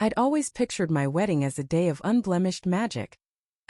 I'd always pictured my wedding as a day of unblemished magic,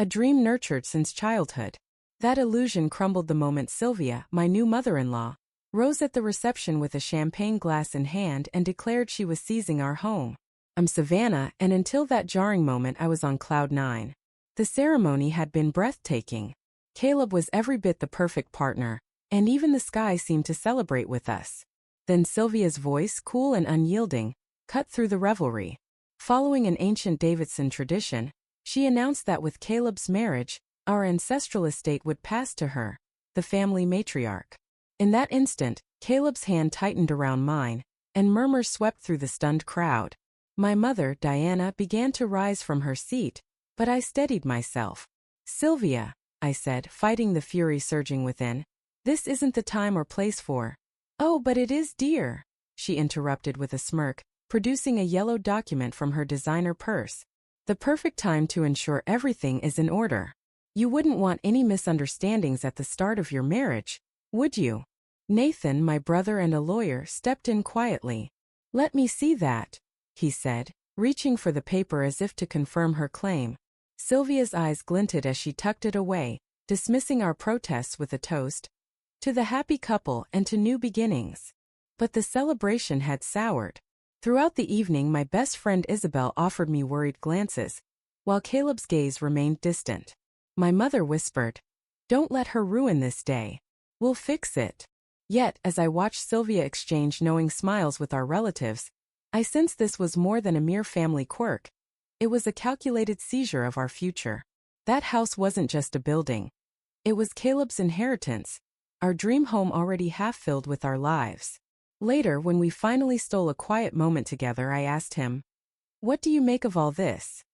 a dream nurtured since childhood. That illusion crumbled the moment Sylvia, my new mother-in-law, rose at the reception with a champagne glass in hand and declared she was seizing our home. I'm Savannah, and until that jarring moment I was on cloud nine. The ceremony had been breathtaking. Caleb was every bit the perfect partner, and even the sky seemed to celebrate with us. Then Sylvia's voice, cool and unyielding, cut through the revelry. Following an ancient Davidson tradition, she announced that with Caleb's marriage, our ancestral estate would pass to her, the family matriarch. In that instant, Caleb's hand tightened around mine, and murmurs swept through the stunned crowd. My mother, Diana, began to rise from her seat, but I steadied myself. "Sylvia," I said, fighting the fury surging within, "this isn't the time or place for—" "Oh, but it is, dear," she interrupted with a smirk, producing a yellow document from her designer purse. "The perfect time to ensure everything is in order. You wouldn't want any misunderstandings at the start of your marriage, would you?" Nathan, my brother and a lawyer, stepped in quietly. "Let me see that," he said, reaching for the paper as if to confirm her claim. Sylvia's eyes glinted as she tucked it away, dismissing our protests with a toast to the happy couple and to new beginnings. But the celebration had soured. Throughout the evening my best friend Isabel offered me worried glances, while Caleb's gaze remained distant. My mother whispered, "Don't let her ruin this day. We'll fix it." Yet, as I watched Sylvia exchange knowing smiles with our relatives, I sensed this was more than a mere family quirk. It was a calculated seizure of our future. That house wasn't just a building. It was Caleb's inheritance, our dream home already half filled with our lives. Later, when we finally stole a quiet moment together, I asked him, "What do you make of all this?"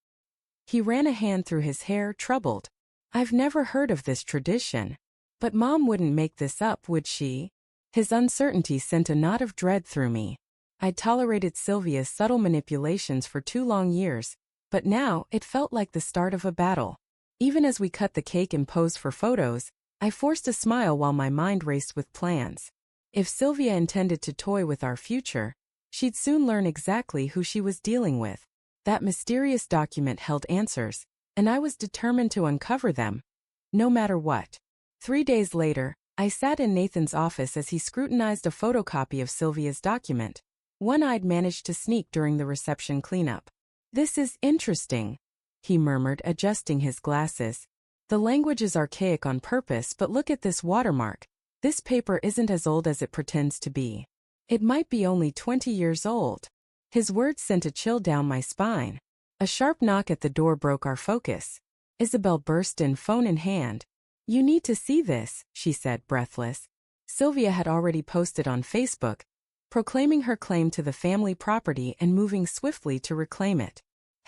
He ran a hand through his hair, troubled. "I've never heard of this tradition. But Mom wouldn't make this up, would she?" His uncertainty sent a knot of dread through me. I'd tolerated Sylvia's subtle manipulations for 2 long years, but now it felt like the start of a battle. Even as we cut the cake and posed for photos, I forced a smile while my mind raced with plans. If Sylvia intended to toy with our future, she'd soon learn exactly who she was dealing with. That mysterious document held answers, and I was determined to uncover them, no matter what. 3 days later, I sat in Nathan's office as he scrutinized a photocopy of Sylvia's document, one I'd managed to sneak during the reception cleanup. "This is interesting," he murmured, adjusting his glasses. "The language is archaic on purpose, but look at this watermark. This paper isn't as old as it pretends to be. It might be only 20 years old." His words sent a chill down my spine. A sharp knock at the door broke our focus. Isabel burst in, phone in hand. "You need to see this," she said, breathless. Sylvia had already posted on Facebook, proclaiming her claim to the family property and moving swiftly to reclaim it.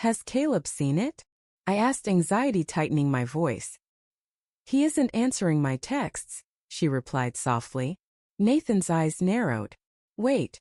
"Has Caleb seen it?" I asked, anxiety tightening my voice. "He isn't answering my texts," she replied softly. Nathan's eyes narrowed. "Wait.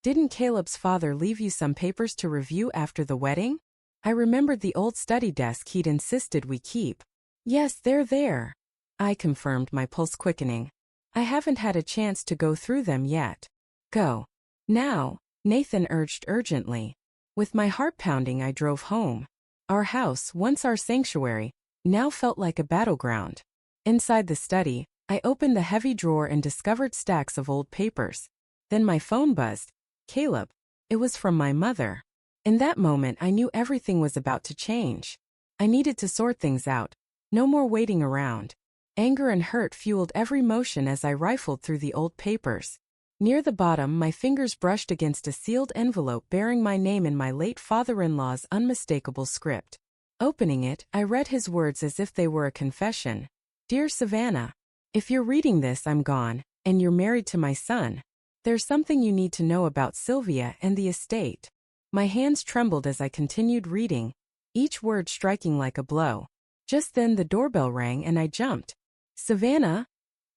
Didn't Caleb's father leave you some papers to review after the wedding?" I remembered the old study desk he'd insisted we keep. "Yes, they're there," I confirmed, my pulse quickening. "I haven't had a chance to go through them yet." "Go. Now," Nathan urged urgently. With my heart pounding, I drove home. Our house, once our sanctuary, now felt like a battleground. Inside the study, I opened the heavy drawer and discovered stacks of old papers. Then my phone buzzed. "Caleb." It was from my mother. In that moment, I knew everything was about to change. I needed to sort things out. No more waiting around. Anger and hurt fueled every motion as I rifled through the old papers. Near the bottom, my fingers brushed against a sealed envelope bearing my name in my late father-in-law's unmistakable script. Opening it, I read his words as if they were a confession. "Dear Savannah, if you're reading this, I'm gone, and you're married to my son. There's something you need to know about Sylvia and the estate." My hands trembled as I continued reading, each word striking like a blow. Just then the doorbell rang and I jumped. "Savannah?"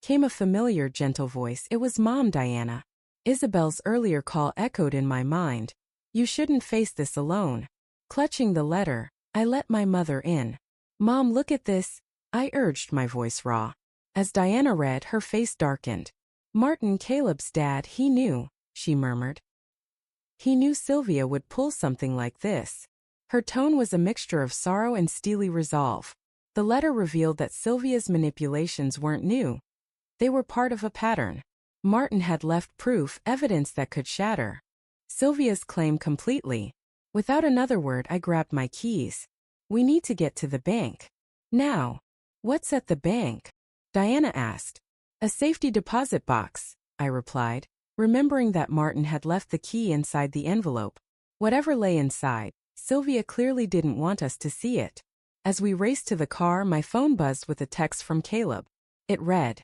came a familiar, gentle voice. It was Mom, Diana. Isabel's earlier call echoed in my mind. "You shouldn't face this alone." Clutching the letter, I let my mother in. "Mom, look at this," I urged, my voice raw. As Diana read, her face darkened. "Martin, Caleb's dad, he knew," she murmured. "He knew Sylvia would pull something like this." Her tone was a mixture of sorrow and steely resolve. The letter revealed that Sylvia's manipulations weren't new. They were part of a pattern. Martin had left proof, evidence that could shatter Sylvia's claim completely. Without another word, I grabbed my keys. We need to get to the bank. Now. What's at the bank? Diana asked. A safety deposit box, I replied, remembering that Martin had left the key inside the envelope. Whatever lay inside, Sylvia clearly didn't want us to see it. As we raced to the car, my phone buzzed with a text from Caleb. It read,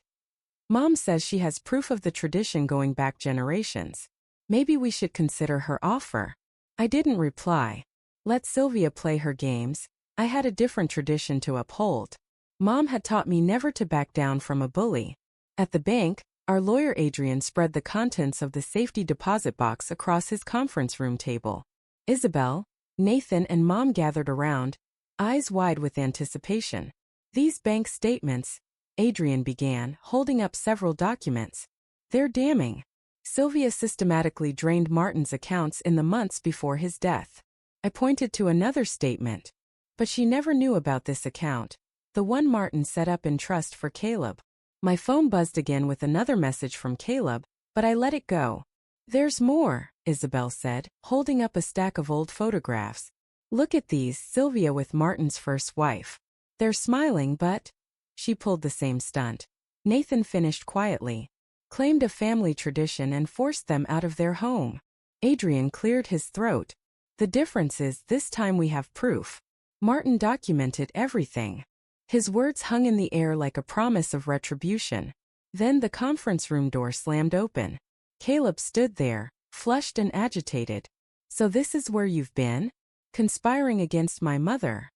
"Mom says she has proof of the tradition going back generations. Maybe we should consider her offer." I didn't reply. Let Sylvia play her games. I had a different tradition to uphold. Mom had taught me never to back down from a bully. At the bank, our lawyer Adrian spread the contents of the safety deposit box across his conference room table. Isabel, Nathan, and Mom gathered around, eyes wide with anticipation. "These bank statements," Adrian began, holding up several documents. "They're damning." Sylvia systematically drained Martin's accounts in the months before his death. I pointed to another statement. But she never knew about this account, the one Martin set up in trust for Caleb. My phone buzzed again with another message from Caleb, but I let it go. "There's more," Isabel said, holding up a stack of old photographs. "Look at these, Sylvia with Martin's first wife. They're smiling, but..." She pulled the same stunt. Nathan finished quietly. "Claimed a family tradition and forced them out of their home." Adrian cleared his throat. "The difference is this time we have proof. Martin documented everything." His words hung in the air like a promise of retribution. Then the conference room door slammed open. Caleb stood there, flushed and agitated. "So this is where you've been? Conspiring against my mother?"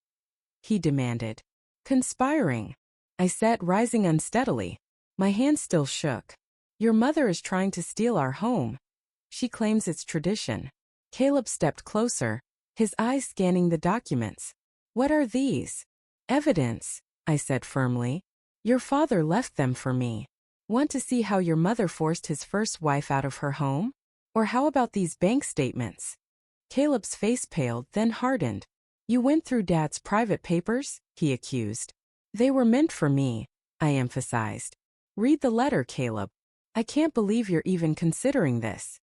he demanded. "Conspiring," I said, rising unsteadily. My hand still shook. "Your mother is trying to steal our home. She claims it's tradition." Caleb stepped closer, his eyes scanning the documents. "What are these?" "Evidence," I said firmly. "Your father left them for me. Want to see how your mother forced his first wife out of her home? Or how about these bank statements?" Caleb's face paled, then hardened. "You went through Dad's private papers?" he accused. "They were meant for me," I emphasized. "Read the letter, Caleb. I can't believe you're even considering this."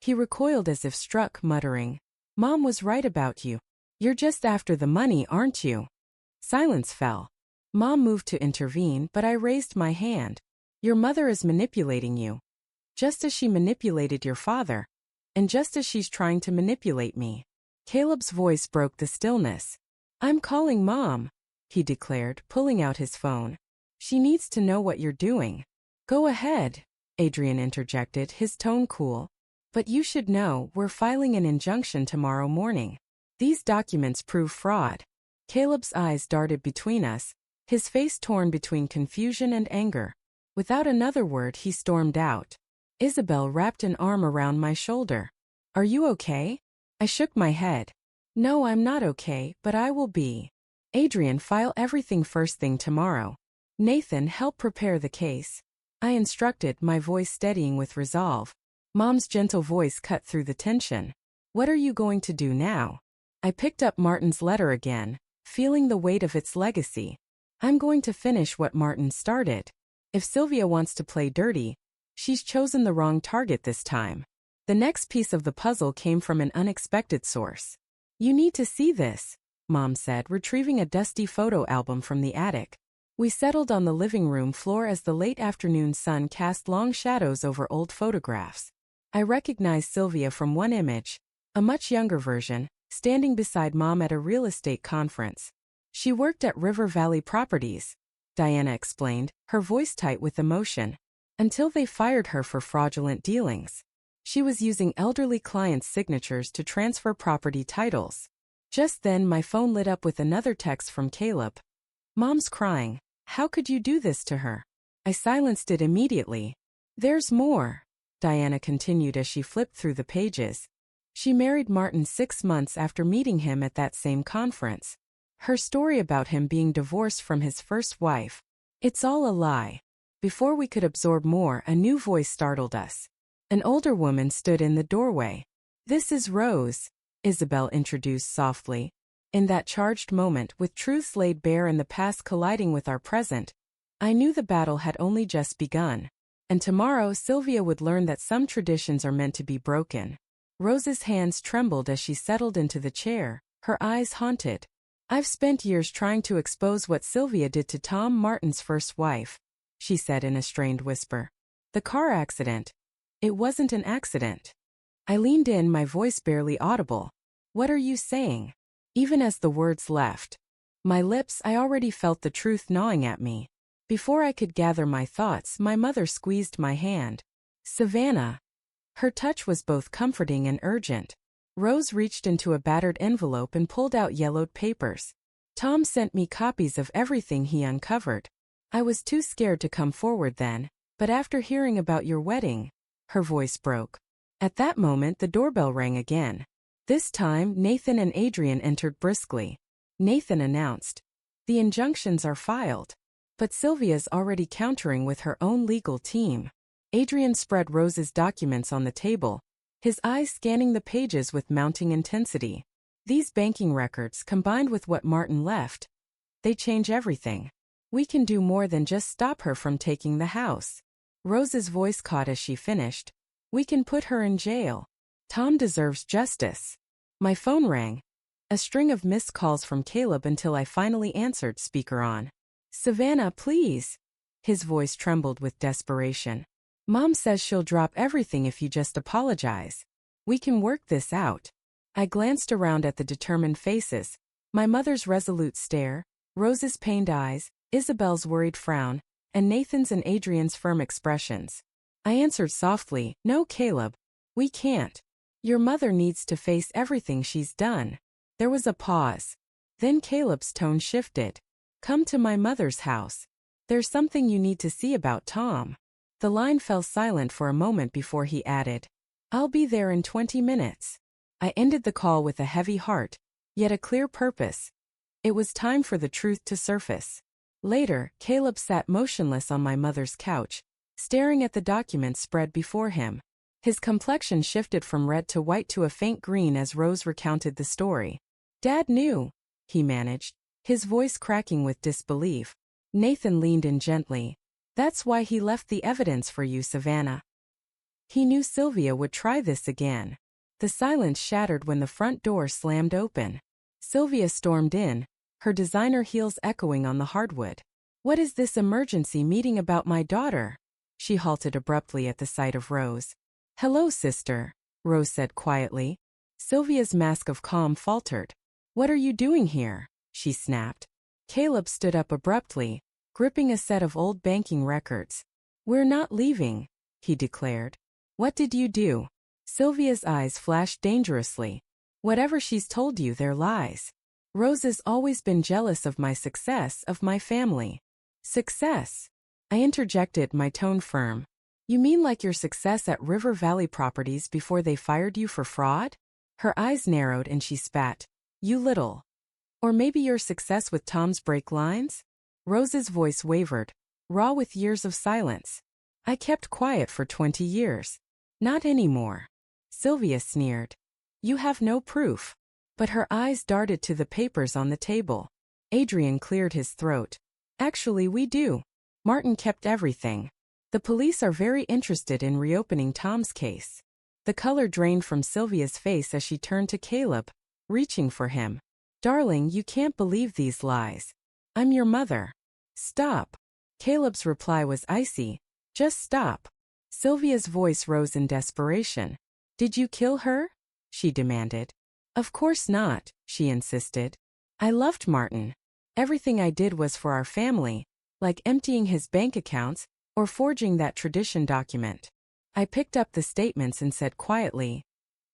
He recoiled as if struck, muttering, "Mom was right about you. You're just after the money, aren't you?" Silence fell. Mom moved to intervene, but I raised my hand. "Your mother is manipulating you. Just as she manipulated your father. And just as she's trying to manipulate me." Caleb's voice broke the stillness. "I'm calling Mom," he declared, pulling out his phone. "She needs to know what you're doing." "Go ahead," Adrian interjected, his tone cool. "But you should know, we're filing an injunction tomorrow morning. These documents prove fraud." Caleb's eyes darted between us, his face torn between confusion and anger. Without another word, he stormed out. Isabel wrapped an arm around my shoulder. "Are you okay?" I shook my head. "No, I'm not okay, but I will be." "Adrian, file everything first thing tomorrow. Nathan, help prepare the case," I instructed, my voice steadying with resolve. Mom's gentle voice cut through the tension. "What are you going to do now?" I picked up Martin's letter again, feeling the weight of its legacy. "I'm going to finish what Martin started. If Sylvia wants to play dirty, she's chosen the wrong target this time." The next piece of the puzzle came from an unexpected source. "You need to see this," Mom said, retrieving a dusty photo album from the attic. We settled on the living room floor as the late afternoon sun cast long shadows over old photographs. I recognized Sylvia from one image, a much younger version, standing beside Mom at a real estate conference. "She worked at River Valley Properties," Diana explained, her voice tight with emotion, "until they fired her for fraudulent dealings. She was using elderly clients' signatures to transfer property titles." Just then my phone lit up with another text from Caleb. "Mom's crying. How could you do this to her?" I silenced it immediately. "There's more," Diana continued as she flipped through the pages. "She married Martin 6 months after meeting him at that same conference. Her story about him being divorced from his first wife. It's all a lie." Before we could absorb more, a new voice startled us. An older woman stood in the doorway. "This is Rose," Isabel introduced softly. In that charged moment, with truths laid bare and the past colliding with our present, I knew the battle had only just begun. And tomorrow Sylvia would learn that some traditions are meant to be broken. Rose's hands trembled as she settled into the chair, her eyes haunted. I've spent years trying to expose what Sylvia did to Tom Martin's first wife, she said in a strained whisper. The car accident. It wasn't an accident. I leaned in, my voice barely audible. What are you saying? Even as the words left my lips, I already felt the truth gnawing at me. Before I could gather my thoughts, my mother squeezed my hand. Savannah. Her touch was both comforting and urgent. Rose reached into a battered envelope and pulled out yellowed papers. Tom sent me copies of everything he uncovered. I was too scared to come forward then, but after hearing about your wedding, her voice broke. At that moment the doorbell rang again. This time Nathan and Adrian entered briskly. Nathan announced, "The injunctions are filed." But Sylvia's already countering with her own legal team. Adrian spread Rose's documents on the table, his eyes scanning the pages with mounting intensity. These banking records, combined with what Martin left, they change everything. We can do more than just stop her from taking the house. Rose's voice caught as she finished. We can put her in jail. Tom deserves justice. My phone rang. A string of missed calls from Caleb until I finally answered, speaker on. Savannah, please. His voice trembled with desperation. Mom says she'll drop everything if you just apologize. We can work this out. I glanced around at the determined faces, my mother's resolute stare, Rose's pained eyes, Isabel's worried frown, and Nathan's and Adrian's firm expressions. I answered softly, No, Caleb, we can't. Your mother needs to face everything she's done. There was a pause. Then Caleb's tone shifted. Come to my mother's house. There's something you need to see about Tom. The line fell silent for a moment before he added, I'll be there in 20 minutes. I ended the call with a heavy heart, yet a clear purpose. It was time for the truth to surface. Later, Caleb sat motionless on my mother's couch, staring at the documents spread before him. His complexion shifted from red to white to a faint green as Rose recounted the story. Dad knew, he managed, his voice cracking with disbelief. Nathan leaned in gently. That's why he left the evidence for you, Savannah. He knew Sylvia would try this again. The silence shattered when the front door slammed open. Sylvia stormed in, her designer heels echoing on the hardwood. What is this emergency meeting about my daughter? She halted abruptly at the sight of Rose. Hello, sister, Rose said quietly. Sylvia's mask of calm faltered. What are you doing here? She snapped. Caleb stood up abruptly, gripping a set of old banking records. We're not leaving, he declared. What did you do? Sylvia's eyes flashed dangerously. Whatever she's told you, they're lies. Rose has always been jealous of my success, of my family. Success? I interjected, my tone firm. You mean like your success at River Valley Properties before they fired you for fraud? Her eyes narrowed and she spat. You little. Or maybe your success with Tom's brake lines? Rose's voice wavered, raw with years of silence. I kept quiet for 20 years. Not anymore. Sylvia sneered. You have no proof. But her eyes darted to the papers on the table. Adrian cleared his throat. Actually, we do. Martin kept everything. The police are very interested in reopening Tom's case. The color drained from Sylvia's face as she turned to Caleb, reaching for him. Darling, you can't believe these lies. I'm your mother. Stop. Caleb's reply was icy. Just stop. Sylvia's voice rose in desperation. Did you kill her? She demanded. Of course not, she insisted. I loved Martin. Everything I did was for our family, like emptying his bank accounts or forging that tradition document. I picked up the statements and said quietly,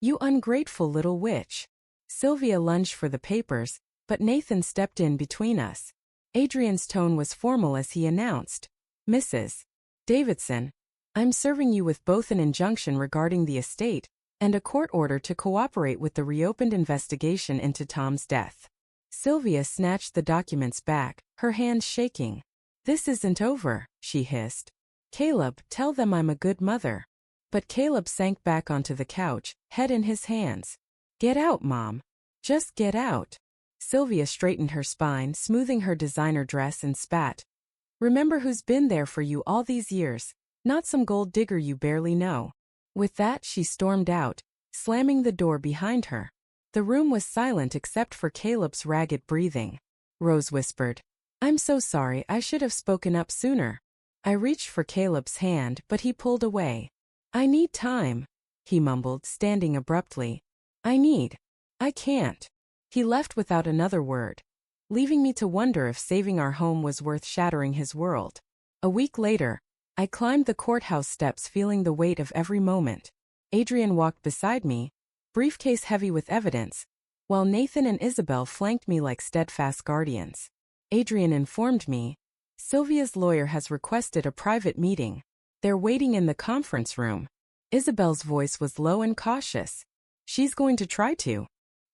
You ungrateful little witch. Sylvia lunged for the papers, but Nathan stepped in between us. Adrian's tone was formal as he announced, Mrs. Davidson, I'm serving you with both an injunction regarding the estate and a court order to cooperate with the reopened investigation into Tom's death. Sylvia snatched the documents back, her hands shaking. This isn't over, she hissed. Caleb, tell them I'm a good mother. But Caleb sank back onto the couch, head in his hands. Get out, Mom. Just get out. Sylvia straightened her spine, smoothing her designer dress, and spat. Remember who's been there for you all these years, not some gold digger you barely know. With that, she stormed out, slamming the door behind her. The room was silent except for Caleb's ragged breathing. Rose whispered, I'm so sorry, I should have spoken up sooner. I reached for Caleb's hand, but he pulled away. I need time, he mumbled, standing abruptly. I can't. He left without another word, leaving me to wonder if saving our home was worth shattering his world. A week later, I climbed the courthouse steps feeling the weight of every moment. Adrian walked beside me, briefcase heavy with evidence, while Nathan and Isabel flanked me like steadfast guardians. Adrian informed me, Sylvia's lawyer has requested a private meeting. They're waiting in the conference room. Isabel's voice was low and cautious. She's going to try to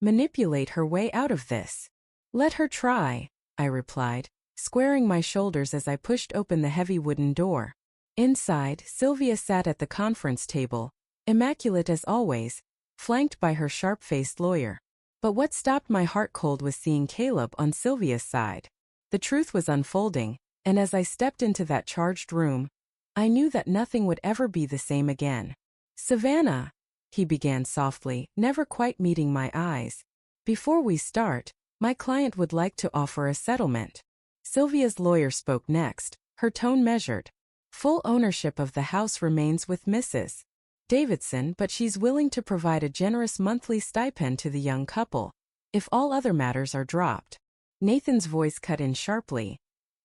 manipulate her way out of this. Let her try, I replied, squaring my shoulders as I pushed open the heavy wooden door. Inside, Sylvia sat at the conference table, immaculate as always, flanked by her sharp-faced lawyer. But what stopped my heart cold was seeing Caleb on Sylvia's side. The truth was unfolding, and as I stepped into that charged room, I knew that nothing would ever be the same again. Savannah, he began softly, never quite meeting my eyes. Before we start, my client would like to offer a settlement. Sylvia's lawyer spoke next, her tone measured. Full ownership of the house remains with Mrs. Davidson, but she's willing to provide a generous monthly stipend to the young couple, if all other matters are dropped. Nathan's voice cut in sharply.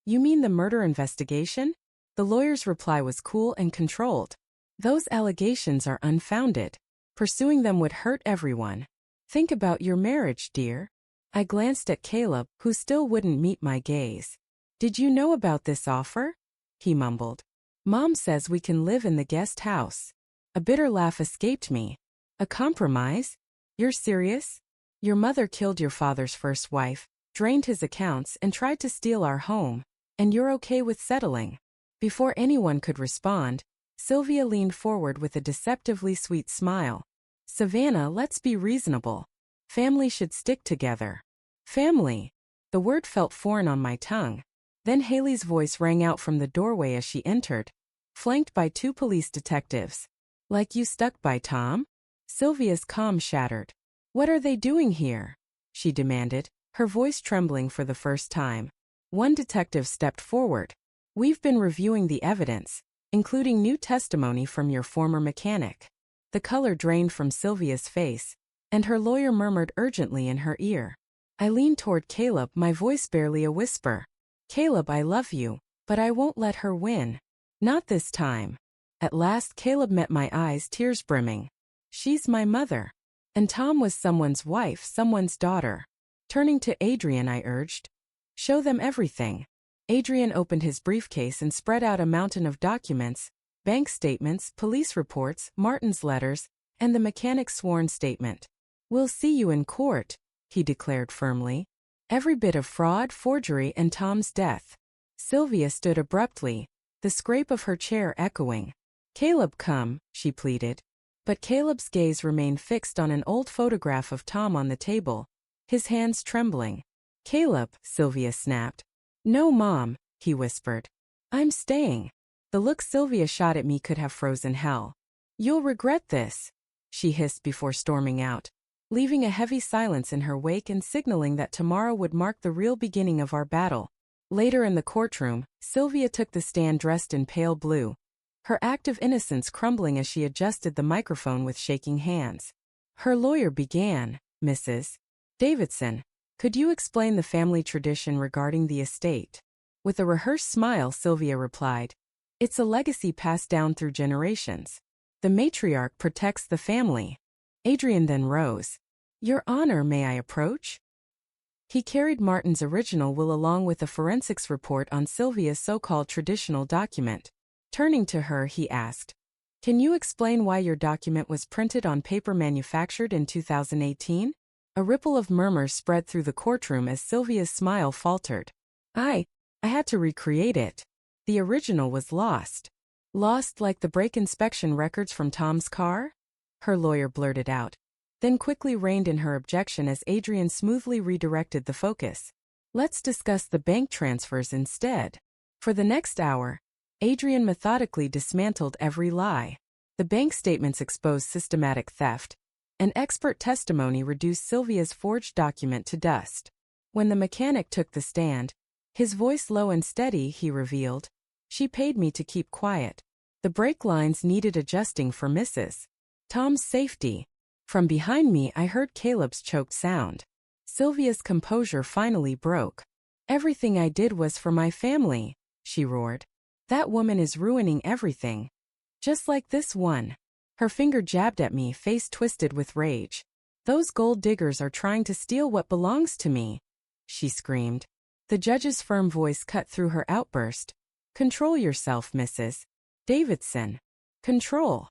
You mean the murder investigation? The lawyer's reply was cool and controlled. Those allegations are unfounded. Pursuing them would hurt everyone. Think about your marriage, dear. I glanced at Caleb, who still wouldn't meet my gaze. Did you know about this offer? He mumbled. Mom says we can live in the guest house. A bitter laugh escaped me. A compromise? You're serious? Your mother killed your father's first wife, drained his accounts, and tried to steal our home, and you're okay with settling? Before anyone could respond, Sylvia leaned forward with a deceptively sweet smile. Savannah, let's be reasonable. Family should stick together. Family. The word felt foreign on my tongue. Then Haley's voice rang out from the doorway as she entered, flanked by 2 police detectives. Like you stuck by Tom? Sylvia's calm shattered. What are they doing here? She demanded, her voice trembling for the first time. One detective stepped forward. We've been reviewing the evidence, including new testimony from your former mechanic. The color drained from Sylvia's face, and her lawyer murmured urgently in her ear. I leaned toward Caleb, my voice barely a whisper. Caleb, I love you, but I won't let her win. Not this time. At last Caleb met my eyes, tears brimming. She's my mother. And Tom was someone's wife, someone's daughter. Turning to Adrian, I urged. Show them everything. Adrian opened his briefcase and spread out a mountain of documents, bank statements, police reports, Martin's letters, and the mechanic's sworn statement. We'll see you in court, he declared firmly. Every bit of fraud, forgery, and Tom's death. Sylvia stood abruptly, the scrape of her chair echoing. Caleb, come, she pleaded. But Caleb's gaze remained fixed on an old photograph of Tom on the table, his hands trembling. Caleb, Sylvia snapped. No, Mom, he whispered. I'm staying. The look Sylvia shot at me could have frozen hell. You'll regret this, she hissed before storming out, leaving a heavy silence in her wake and signaling that tomorrow would mark the real beginning of our battle. Later in the courtroom, Sylvia took the stand dressed in pale blue, her act of innocence crumbling as she adjusted the microphone with shaking hands. Her lawyer began, Mrs. Davidson, could you explain the family tradition regarding the estate? With a rehearsed smile, Sylvia replied, it's a legacy passed down through generations. The matriarch protects the family. Adrian then rose. Your Honor, may I approach? He carried Martin's original will along with a forensics report on Sylvia's so-called traditional document. Turning to her, he asked, can you explain why your document was printed on paper manufactured in 2018? A ripple of murmurs spread through the courtroom as Sylvia's smile faltered. I had to recreate it. The original was lost. Lost like the brake inspection records from Tom's car? Her lawyer blurted out. then quickly reined in her objection as Adrian smoothly redirected the focus. Let's discuss the bank transfers instead. For the next hour, Adrian methodically dismantled every lie. The bank statements exposed systematic theft, and expert testimony reduced Sylvia's forged document to dust. When the mechanic took the stand, his voice low and steady, he revealed, "She paid me to keep quiet. The brake lines needed adjusting for Mrs. Tom's safety." From behind me I heard Caleb's choked sound. Sylvia's composure finally broke. "Everything I did was for my family," she roared. "That woman is ruining everything. Just like this one." Her finger jabbed at me, face twisted with rage. "Those gold diggers are trying to steal what belongs to me," she screamed. The judge's firm voice cut through her outburst. "Control yourself, Mrs. Davidson. Control."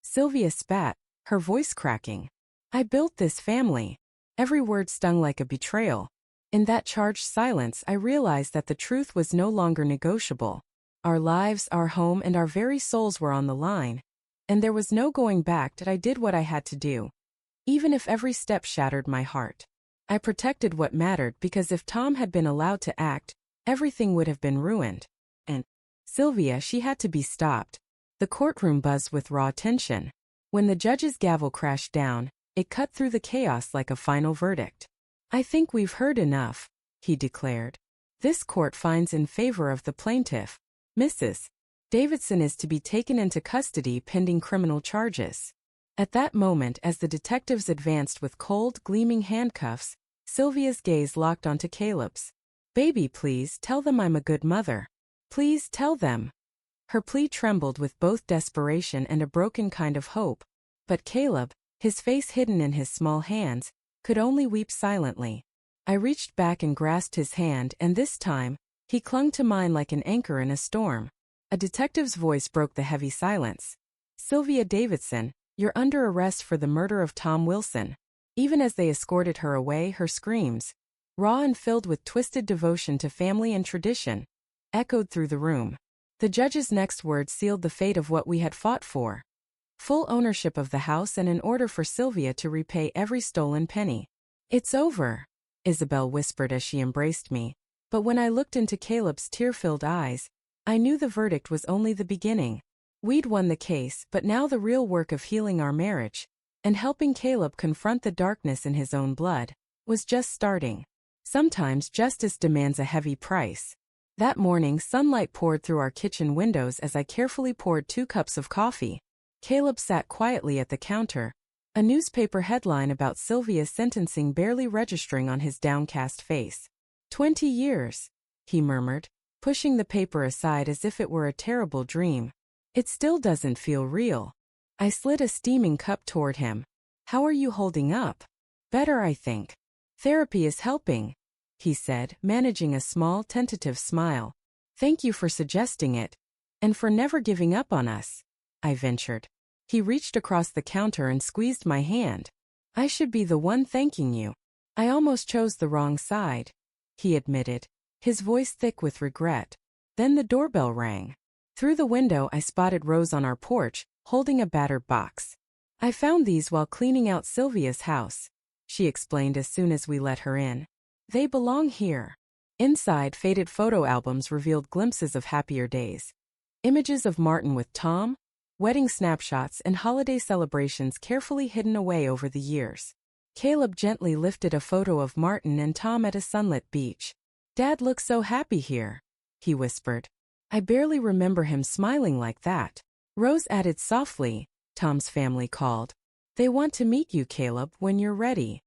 Sylvia spat, her voice cracking. "I built this family." Every word stung like a betrayal. In that charged silence I realized that the truth was no longer negotiable. Our lives, our home, and our very souls were on the line. And there was no going back. I did what I had to do, even if every step shattered my heart. I protected what mattered because if Tom had been allowed to act, everything would have been ruined. And Sylvia, she had to be stopped. The courtroom buzzed with raw tension. When the judge's gavel crashed down, it cut through the chaos like a final verdict. "I think we've heard enough," he declared. "This court finds in favor of the plaintiff. Mrs. Davidson is to be taken into custody pending criminal charges." At that moment, as the detectives advanced with cold, gleaming handcuffs, Sylvia's gaze locked onto Caleb's. "Baby, please tell them I'm a good mother. Please tell them." Her plea trembled with both desperation and a broken kind of hope. But Caleb, his face hidden in his small hands, could only weep silently. I reached back and grasped his hand, and this time, he clung to mine like an anchor in a storm. A detective's voice broke the heavy silence. "Sylvia Davidson, you're under arrest for the murder of Tom Wilson." Even as they escorted her away, her screams, raw and filled with twisted devotion to family and tradition, echoed through the room. The judge's next words sealed the fate of what we had fought for. Full ownership of the house and an order for Sylvia to repay every stolen penny. "It's over," Isabel whispered as she embraced me. But when I looked into Caleb's tear-filled eyes, I knew the verdict was only the beginning. We'd won the case, but now the real work of healing our marriage, and helping Caleb confront the darkness in his own blood, was just starting. Sometimes justice demands a heavy price. That morning, sunlight poured through our kitchen windows as I carefully poured 2 cups of coffee. Caleb sat quietly at the counter, a newspaper headline about Sylvia's sentencing barely registering on his downcast face. 20 years, he murmured, pushing the paper aside as if it were a terrible dream. "It still doesn't feel real." I slid a steaming cup toward him. "How are you holding up?" "Better, I think. Therapy is helping," he said, managing a small, tentative smile. "Thank you for suggesting it. And for never giving up on us," I ventured. He reached across the counter and squeezed my hand. "I should be the one thanking you. I almost chose the wrong side," he admitted, his voice thick with regret. Then the doorbell rang. Through the window I spotted Rose on our porch, holding a battered box. "I found these while cleaning out Sylvia's house," she explained as soon as we let her in. "They belong here." Inside, faded photo albums revealed glimpses of happier days. Images of Martin with Tom, wedding snapshots, and holiday celebrations carefully hidden away over the years. Caleb gently lifted a photo of Martin and Tom at a sunlit beach. "Dad looks so happy here," he whispered. "I barely remember him smiling like that." Rose added softly, "Tom's family called. They want to meet you, Caleb, when you're ready."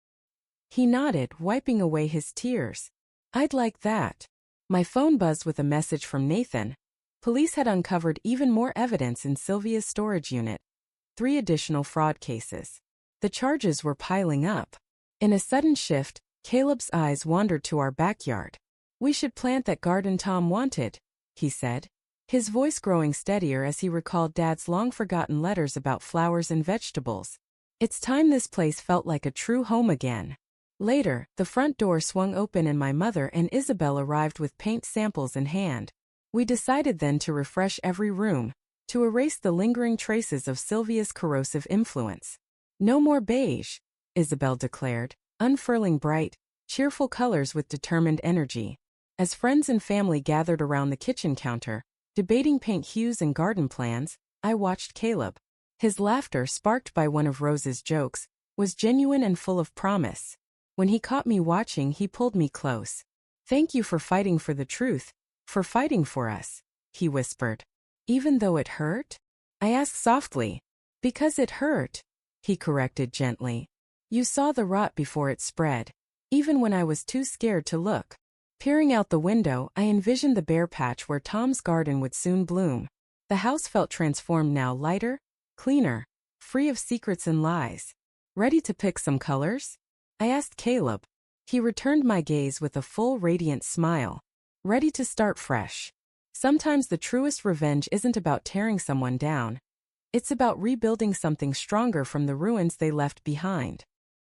He nodded, wiping away his tears. "I'd like that." My phone buzzed with a message from Nathan. Police had uncovered even more evidence in Sylvia's storage unit. 3 additional fraud cases. The charges were piling up. In a sudden shift, Caleb's eyes wandered to our backyard. "We should plant that garden Tom wanted," he said, his voice growing steadier as he recalled Dad's long-forgotten letters about flowers and vegetables. "It's time this place felt like a true home again." Later, the front door swung open and my mother and Isabel arrived with paint samples in hand. We decided then to refresh every room, to erase the lingering traces of Sylvia's corrosive influence. No more beige. Isabel declared, unfurling bright, cheerful colors with determined energy. As friends and family gathered around the kitchen counter, debating paint hues and garden plans, I watched Caleb. His laughter, sparked by one of Rose's jokes, was genuine and full of promise. When he caught me watching, he pulled me close. "Thank you for fighting for the truth, for fighting for us," he whispered. "Even though it hurt?" I asked softly. "Because it hurt," he corrected gently. "You saw the rot before it spread, even when I was too scared to look." Peering out the window, I envisioned the bare patch where Tom's garden would soon bloom. The house felt transformed now, lighter, cleaner, free of secrets and lies. "Ready to pick some colors?" I asked Caleb. He returned my gaze with a full, radiant smile. "Ready to start fresh." Sometimes the truest revenge isn't about tearing someone down. It's about rebuilding something stronger from the ruins they left behind.